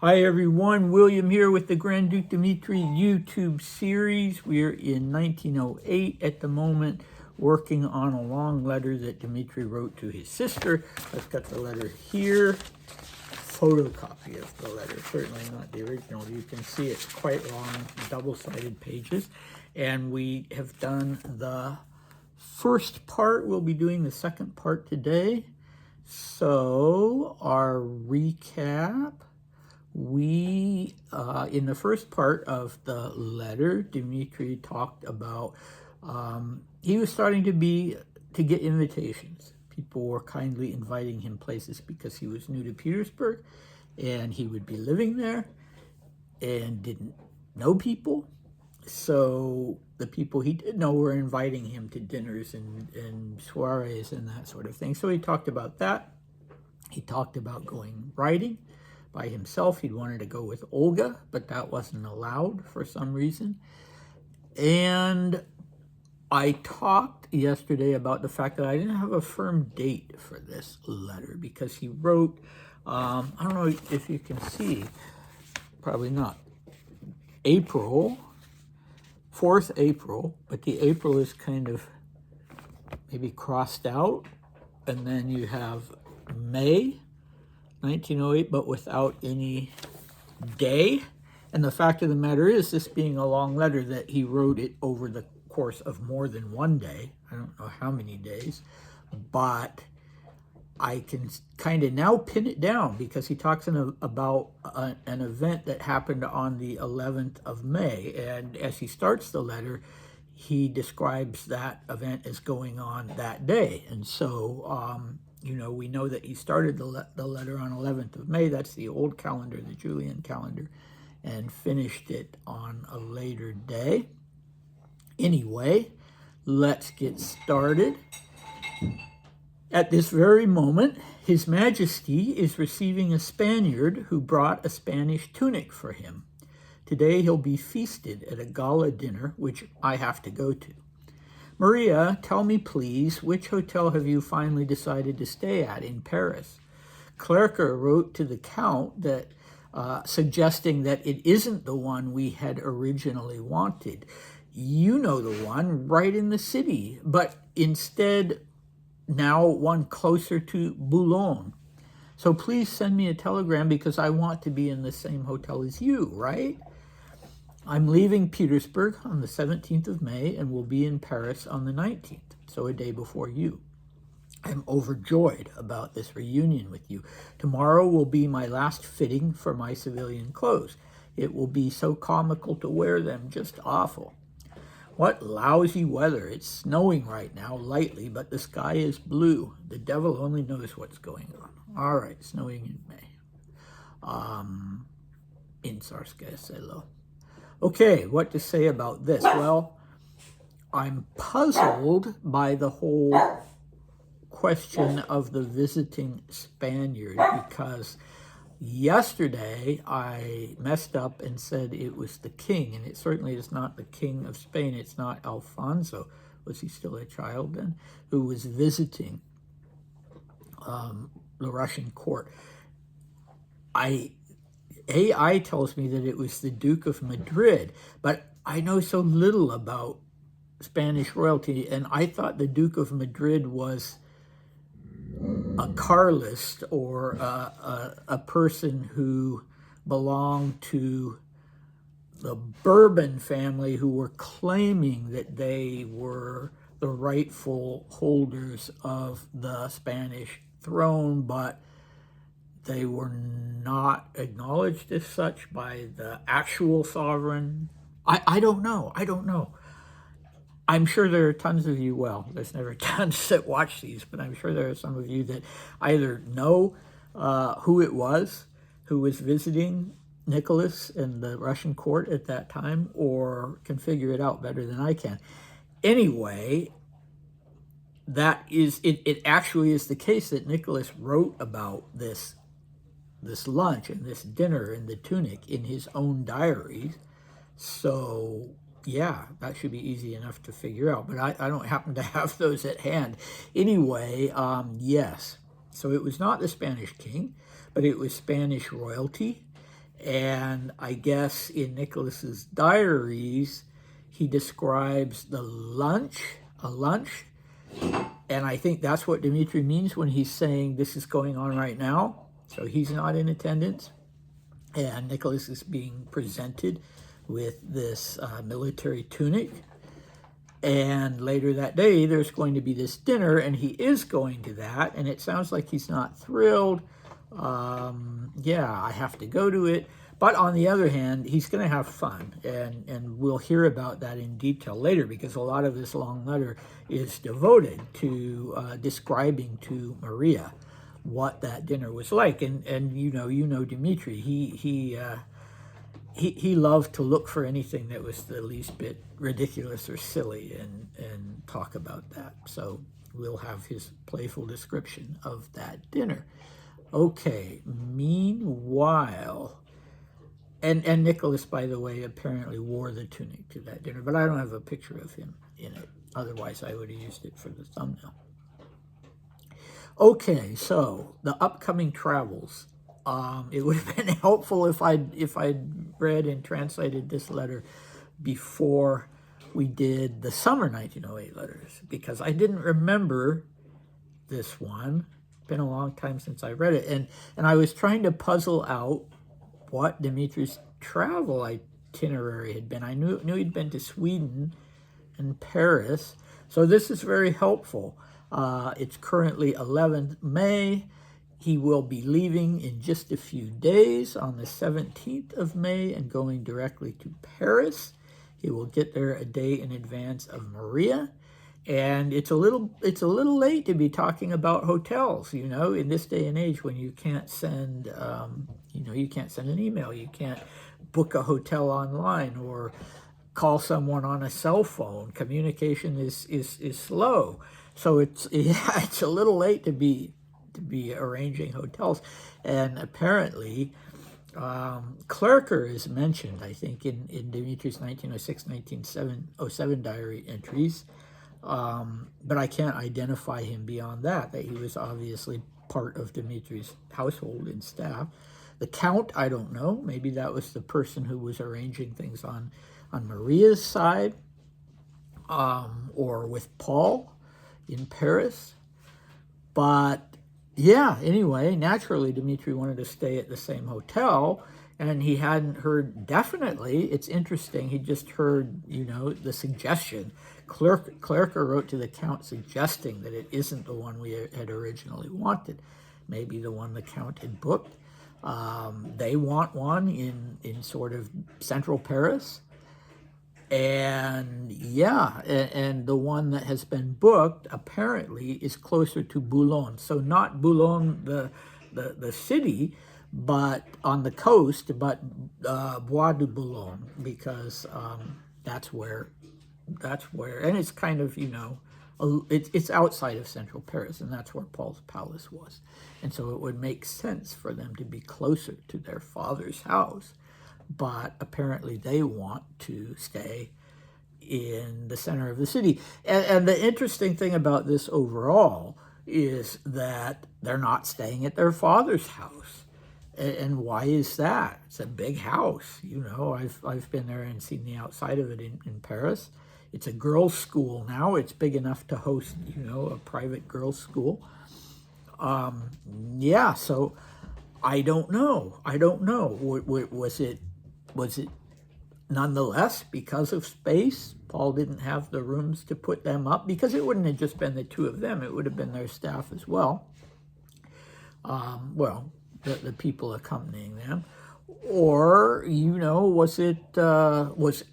Hi everyone, William here with the Grand Duke Dmitri YouTube series. We're in 1908 at the moment, working on a long letter that Dmitri wrote to his sister. I've got the letter here, photocopy of the letter, certainly not the original. You can see it's quite long, double-sided pages. And we have done the first part. We'll be doing the second part today. So our recap. In the first part of the letter, Dmitri talked about he was starting to get invitations. People were kindly inviting him places because he was new to Petersburg and he would be living there and didn't know people. So the people he did know were inviting him to dinners and soirees and that sort of thing. So he talked about that. He talked about going riding by himself. He'd wanted to go with Olga, but that wasn't allowed for some reason. And I talked yesterday about the fact that I didn't have a firm date for this letter because he wrote, I don't know if you can see, probably not, April, 4th April, but the April is kind of maybe crossed out. And then you have May 1908, but without any day. And the fact of the matter is, this being a long letter, that he wrote it over the course of more than one day. I don't know how many days, but I can kind of now pin it down because he talks about an event that happened on the 11th of May. And as he starts the letter, he describes that event as going on that day. And so, we know that he started the letter on 11th of May. That's the old calendar, the Julian calendar, and finished it on a later day. Anyway, let's get started. At this very moment, His Majesty is receiving a Spaniard who brought a Spanish tunic for him. Today he'll be feasted at a gala dinner, which I have to go to. Maria, tell me please, which hotel have you finally decided to stay at in Paris? Clerker wrote to the Count that suggesting that it isn't the one we had originally wanted. You know the one right in the city, but instead now one closer to Boulogne. So please send me a telegram because I want to be in the same hotel as you, right? I'm leaving Petersburg on the 17th of May and will be in Paris on the 19th, so a day before you. I'm overjoyed about this reunion with you. Tomorrow will be my last fitting for my civilian clothes. It will be so comical to wear them, just awful. What lousy weather. It's snowing right now, lightly, but the sky is blue. The devil only knows what's going on. All right, snowing in May. In Tsarskoye Selo. Okay, what to say about this? Well, I'm puzzled by the whole question of the visiting Spaniard because yesterday I messed up and said it was the king, and it certainly is not the king of Spain. It's not Alfonso, was he still a child then, who was visiting the Russian court. AI tells me that it was the Duke of Madrid, but I know so little about Spanish royalty, and I thought the Duke of Madrid was a Carlist or a person who belonged to the Bourbon family who were claiming that they were the rightful holders of the Spanish throne, but they were not acknowledged as such by the actual sovereign. I don't know. I'm sure there are tons of you, well, there's never tons that watch these, but I'm sure there are some of you that either know who it was who was visiting Nicholas in the Russian court at that time, or can figure it out better than I can. Anyway, that is, it actually is the case that Nicholas wrote about this lunch and this dinner and the tunic in his own diary. So yeah, that should be easy enough to figure out, but I don't happen to have those at hand. Anyway, yes, so it was not the Spanish king, but it was Spanish royalty, And I guess in Nicholas's diaries, he describes a lunch, and I think that's what Dmitri means when he's saying this is going on right now. So he's not in attendance, and Nicholas is being presented with this military tunic. And later that day, there's going to be this dinner, and he is going to that, and it sounds like he's not thrilled. Yeah, I have to go to it. But on the other hand, he's going to have fun, and we'll hear about that in detail later, because a lot of this long letter is devoted to describing to Maria what that dinner was like. And you know Dmitri, he loved to look for anything that was the least bit ridiculous or silly and talk about that. So we'll have his playful description of that dinner. Okay, meanwhile, and Nicholas, by the way, apparently wore the tunic to that dinner, but I don't have a picture of him in it. Otherwise, I would have used it for the thumbnail. Okay, so the upcoming travels. It would have been helpful if I'd read and translated this letter before we did the summer 1908 letters, because I didn't remember this one. It's been a long time since I read it, and I was trying to puzzle out what Dmitri's travel itinerary had been. I knew he'd been to Sweden and Paris, so this is very helpful. It's currently 11th May. He will be leaving in just a few days on the 17th of May and going directly to Paris. He will get there a day in advance of Maria. And it's a little late to be talking about hotels, in this day and age when you can't send, you can't send an email, you can't book a hotel online or call someone on a cell phone. Communication is slow, so it's a little late to be arranging hotels. And apparently, Clerker is mentioned, I think, in Dmitri's 1906-1907 diary entries. But I can't identify him beyond that he was obviously part of Dmitri's household and staff. The Count, I don't know. Maybe that was the person who was arranging things on Maria's side, or with Paul in Paris. But yeah, anyway, naturally, Dmitri wanted to stay at the same hotel, and he hadn't heard definitely. It's interesting. He just heard, the suggestion. Clerker wrote to the Count suggesting that it isn't the one we had originally wanted. Maybe the one the Count had booked. They want one in sort of central Paris. And yeah, and the one that has been booked apparently is closer to Boulogne. So not Boulogne, the city, but on the coast, but Bois de Boulogne, because that's where, and it's kind of, it's outside of central Paris, and that's where Paul's palace was. And so it would make sense for them to be closer to their father's house. But apparently they want to stay in the center of the city. And the interesting thing about this overall is that they're not staying at their father's house. And why is that? It's a big house. I've been there and seen the outside of it in Paris. It's a girls' school now. It's big enough to host, a private girls' school. Yeah, so I don't know. Was it nonetheless because of space? Paul didn't have the rooms to put them up, because it wouldn't have just been the two of them. It would have been their staff as well. The people accompanying them. Or, was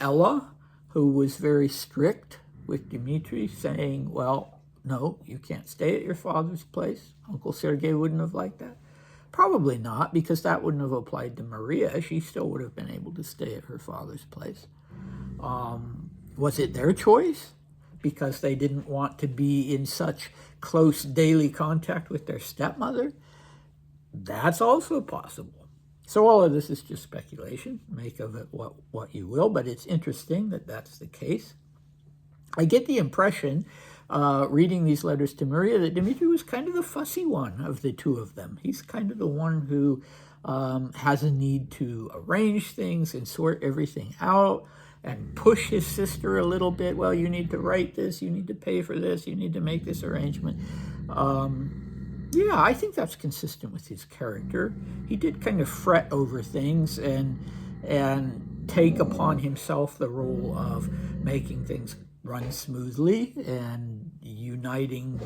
Ella, who was very strict with Dmitri, saying, well, no, you can't stay at your father's place? Uncle Sergei wouldn't have liked that. Probably not, because that wouldn't have applied to Maria. She still would have been able to stay at her father's place. Was it their choice? Because they didn't want to be in such close daily contact with their stepmother? That's also possible. So all of this is just speculation. Make of it what you will, but it's interesting that that's the case. I get the impression, reading these letters to Maria, that Dmitri was kind of the fussy one of the two of them. He's kind of the one who has a need to arrange things and sort everything out and push his sister a little bit. Well, you need to write this, you need to pay for this, you need to make this arrangement. Yeah, I think that's consistent with his character. He did kind of fret over things and take upon himself the role of making things run smoothly and uniting,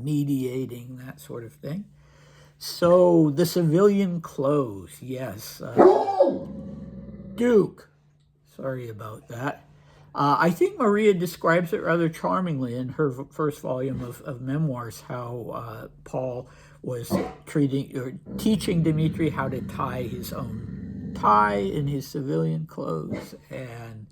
mediating, that sort of thing. So the civilian clothes, yes. Duke, sorry about that. I think Maria describes it rather charmingly in her first volume of memoirs, how Paul was teaching Dmitri how to tie his own tie in his civilian clothes. And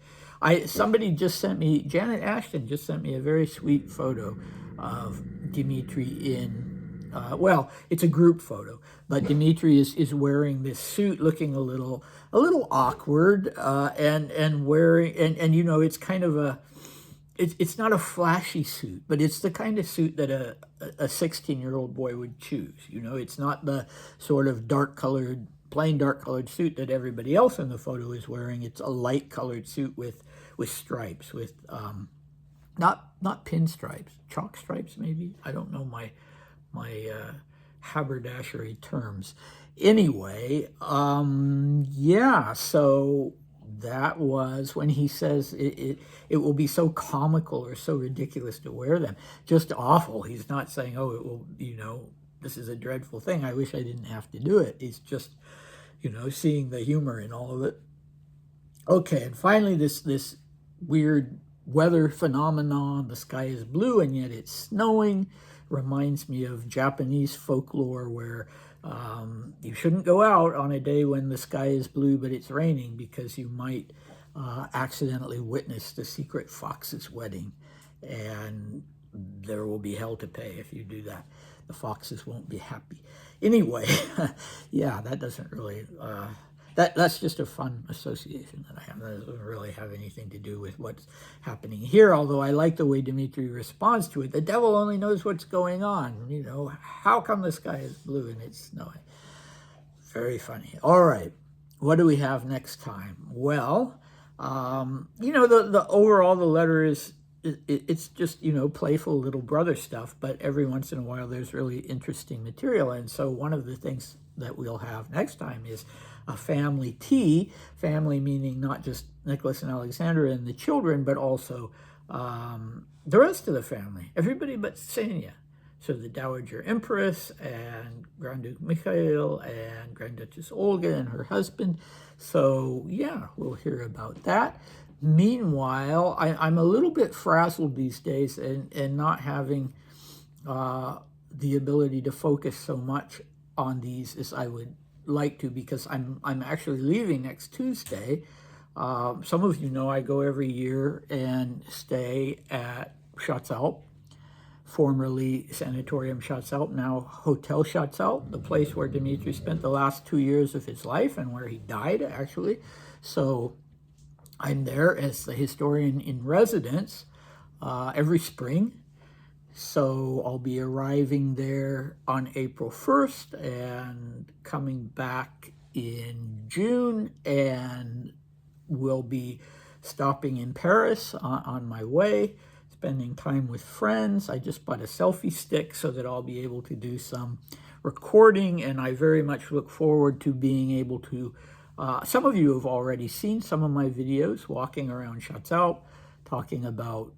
somebody just sent me, Janet Ashton just sent me a very sweet photo of Dmitri in, well, it's a group photo, but Dmitri is wearing this suit, looking a little awkward, and wearing, and you know, it's kind of it's not a flashy suit, but it's the kind of suit that a 16-year-old boy would choose. You know, it's not the sort of plain dark colored suit that everybody else in the photo is wearing. It's a light colored suit with stripes, with not pinstripes, chalk stripes maybe. I don't know my haberdashery terms. Anyway, yeah, so that was when he says it will be so comical or so ridiculous to wear them. Just awful. He's not saying, oh, it will, you know, this is a dreadful thing, I wish I didn't have to do it. He's just, you know, seeing the humor in all of it. Okay, and finally this weird weather phenomenon, the sky is blue and yet it's snowing, reminds me of Japanese folklore where you shouldn't go out on a day when the sky is blue but it's raining, because you might accidentally witness the secret fox's wedding, and there will be hell to pay if you do that. The foxes won't be happy. Anyway, yeah, that doesn't really, that's just a fun association that I have. That doesn't really have anything to do with what's happening here, although I like the way Dmitri responds to it. The devil only knows what's going on. You know, how come the sky is blue and it's snowing? Very funny. All right, what do we have next time? Well, you know, the overall, the letter is, it's just, you know, playful little brother stuff, but every once in a while there's really interesting material. And so one of the things that we'll have next time is a family tea, family meaning not just Nicholas and Alexandra and the children, but also the rest of the family, everybody but Ksenia. So the Dowager Empress and Grand Duke Mikhail and Grand Duchess Olga and her husband. So yeah, we'll hear about that. Meanwhile, I'm a little bit frazzled these days and not having the ability to focus so much on these as I would like to, because I'm actually leaving next Tuesday. Some of you know I go every year and stay at Schatzalp, formerly Sanatorium Schatzalp, now Hotel Schatzalp, the place where Dmitri spent the last 2 years of his life and where he died, actually. So I'm there as the historian in residence every spring. So I'll be arriving there on April 1st and coming back in June, and will be stopping in Paris on my way, spending time with friends. I just bought a selfie stick so that I'll be able to do some recording, and I very much look forward to being able to, some of you have already seen some of my videos walking around Schatzalp, talking about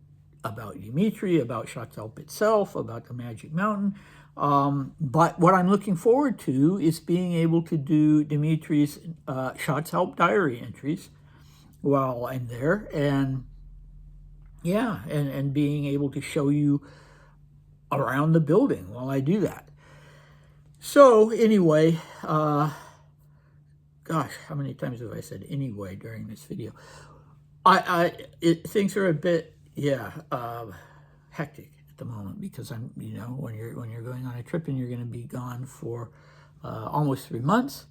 Dmitri, about Schatzalp itself, about the Magic Mountain. But what I'm looking forward to is being able to do Dmitri's Schatzalp diary entries while I'm there, and yeah, and being able to show you around the building while I do that. So anyway, gosh, how many times have I said anyway during this video? Things are a bit, yeah, hectic at the moment, because I'm, you know, when you're going on a trip and you're going to be gone for almost 3 months,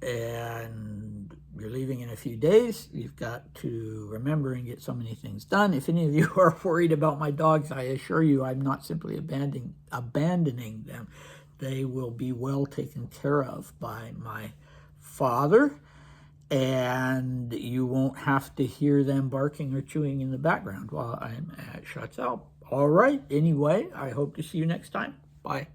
and you're leaving in a few days, you've got to remember and get so many things done. If any of you are worried about my dogs, I assure you I'm not simply abandoning them. they will be well taken care of by my father, and you won't have to hear them barking or chewing in the background while I'm at Chatel. All right, anyway, I hope to see you next time. Bye.